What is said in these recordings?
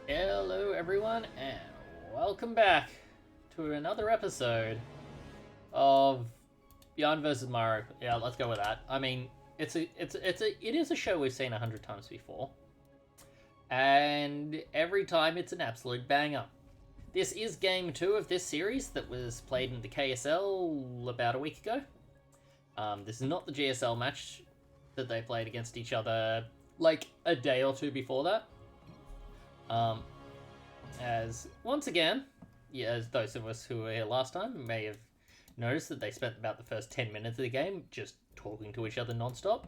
Hello everyone and welcome back to another episode of Byun versus Maru. Yeah, let's go with that. I mean, it is a show we've seen 100 times before. And every time it's an absolute banger. This is game 2 of this series that was played in the KSL about a week ago. This is not the GSL match that they played against each other like a day or two before that. As once again, as those of us who were here last time may have noticed that they spent about the first 10 minutes of the game just talking to each other non-stop.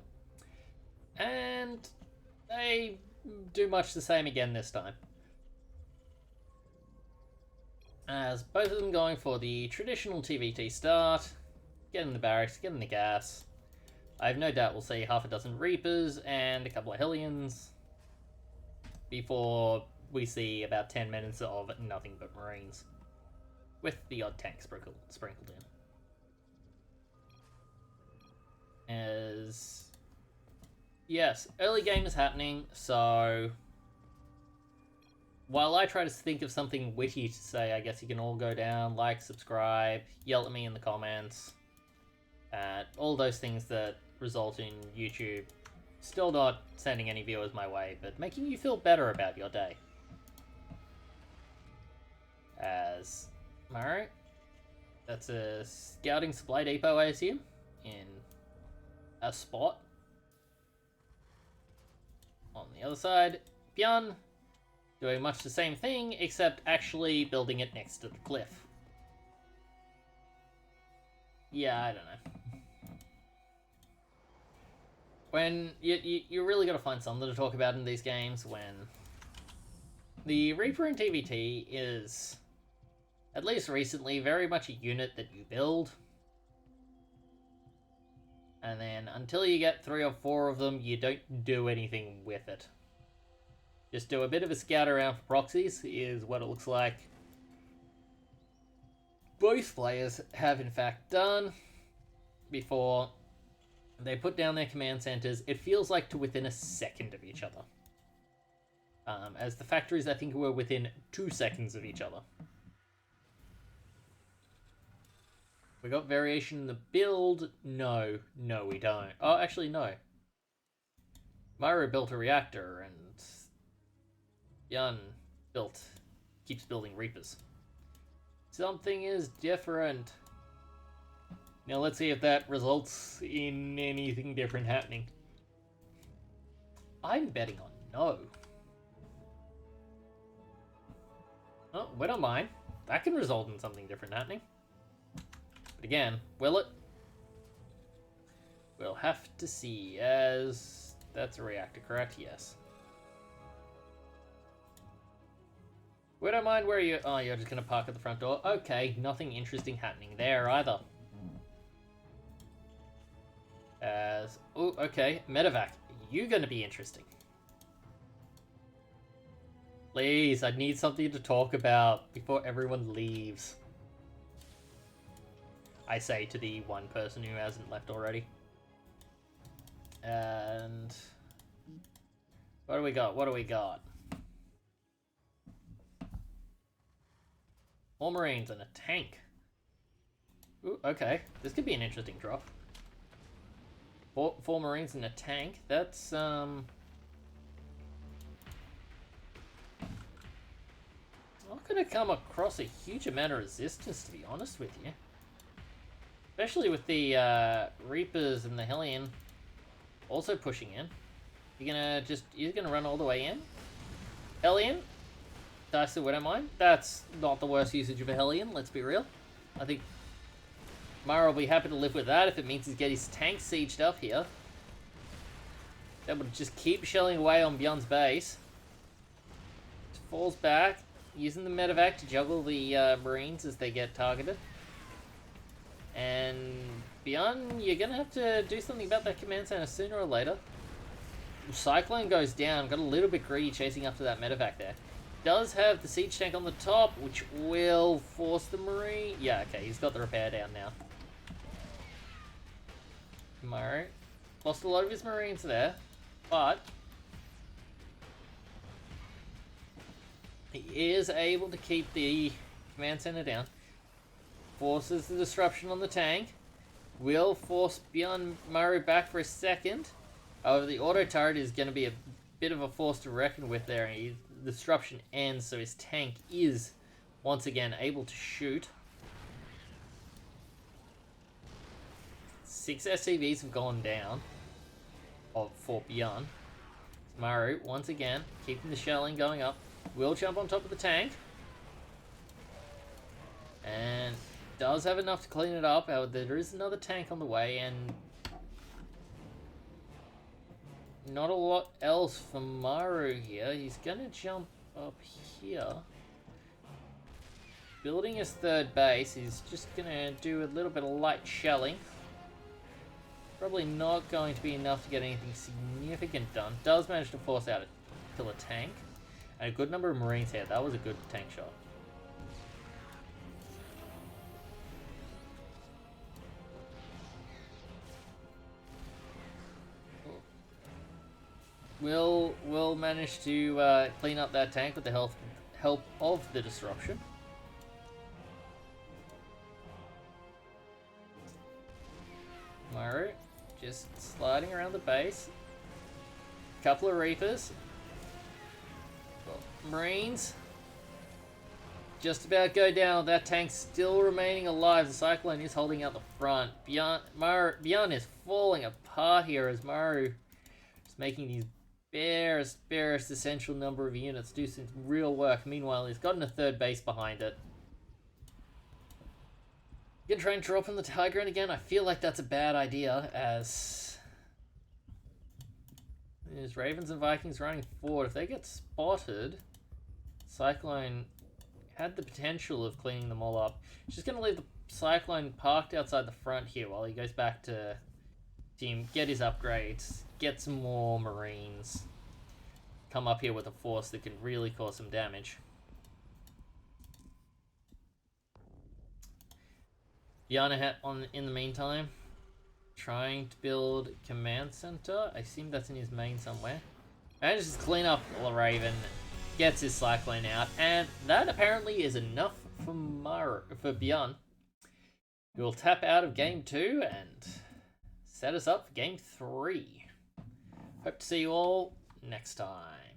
And they do much the same again this time. As both of them going for the traditional TVT start, get in the barracks, get in the gas. I have no doubt we'll see half a dozen Reapers and a couple of Hellions before we see about 10 minutes of nothing but Marines, with the odd tank sprinkled in. As yes, early game is happening, so while I try to think of something witty to say, I guess you can all go down, like, subscribe, yell at me in the comments, all those things that result in YouTube still not sending any viewers my way, but making you feel better about your day. As Maru, that's a scouting supply depot, I assume, in a spot. On the other side, Byun, doing much the same thing, except actually building it next to the cliff. Yeah, I don't know. When you really got to find something to talk about in these games when the Reaper in TVT is, at least recently, very much a unit that you build. And then until you get 3 or 4 of them, you don't do anything with it. Just do a bit of a scout around for proxies is what it looks like both players have in fact done before they put down their command centers. It feels like to within a second of each other. As the factories, I think, were within 2 seconds of each other. We got variation in the build? No, we don't. Oh, actually, no. Maru built a reactor, and Byun keeps building Reapers. Something is different. Now let's see if that results in anything different happening. I'm betting on no. Oh, we don't mind. That can result in something different happening. But again, will it? We'll have to see, as that's a reactor, correct? Yes. We don't mind where you... Oh, you're just going to park at the front door? Okay, nothing interesting happening there either. As... Oh, okay, medevac. You're going to be interesting. Please, I need something to talk about before everyone leaves. I say to the one person who hasn't left already. And... What do we got? What do we got? More Marines and a tank. Ooh, okay. This could be an interesting drop. Four Marines and a tank. That's, not gonna come across a huge amount of resistance, to be honest with you. Especially with the, Reapers and the Hellion also pushing in. You're gonna run all the way in? Hellion? Dicey, we don't mind. That's not the worst usage of a Hellion, let's be real. I think Maru will be happy to live with that if it means he's get his tank sieged up here. That would just keep shelling away on Byun's base. Just falls back, using the medevac to juggle the Marines as they get targeted. And Byun, you're gonna have to do something about that command center sooner or later. Cyclone goes down, got a little bit greedy chasing after that medevac there. Does have the siege tank on the top, which will force the Marine. Yeah, okay, he's got the repair down now. Maru lost a lot of his Marines there, but He is able to keep the command center down. Forces the disruption on the tank. Will force Byun Maru back for a second. However, the auto turret is going to be a bit of a force to reckon with there. The disruption ends, so his tank is once again able to shoot. 6 SCVs have gone down for Byun. Maru, once again, keeping the shelling going up. Will jump on top of the tank. And does have enough to clean it up. However, there is another tank on the way, and not a lot else for Maru here. He's going to jump up here. Building his third base, he's just going to do a little bit of light shelling. Probably not going to be enough to get anything significant done. Does manage to force out a killer tank. And a good number of Marines here. That was a good tank shot. Will manage to clean up that tank with the help of the disruption. Maru just sliding around the base. Couple of Reapers. Marines just about go down. That tank's still remaining alive. The Cyclone is holding out the front. Byun is falling apart here as Maru is making these barest essential number of units do some real work. Meanwhile, he's gotten a third base behind it. Gonna try and drop in the Tiger again. I feel like that's a bad idea, as there's Ravens and Vikings running forward. If they get spotted, Cyclone had the potential of cleaning them all up. She's gonna leave the Cyclone parked outside the front here while he goes back to team, get his upgrades, get some more Marines, come up here with a force that can really cause some damage. Byun in the meantime, trying to build command center. I assume that's in his main somewhere. Manages to clean up the Raven, gets his Cyclone out, and that apparently is enough for Byun. He will tap out of game 2 and set us up for game 3. Hope to see you all next time.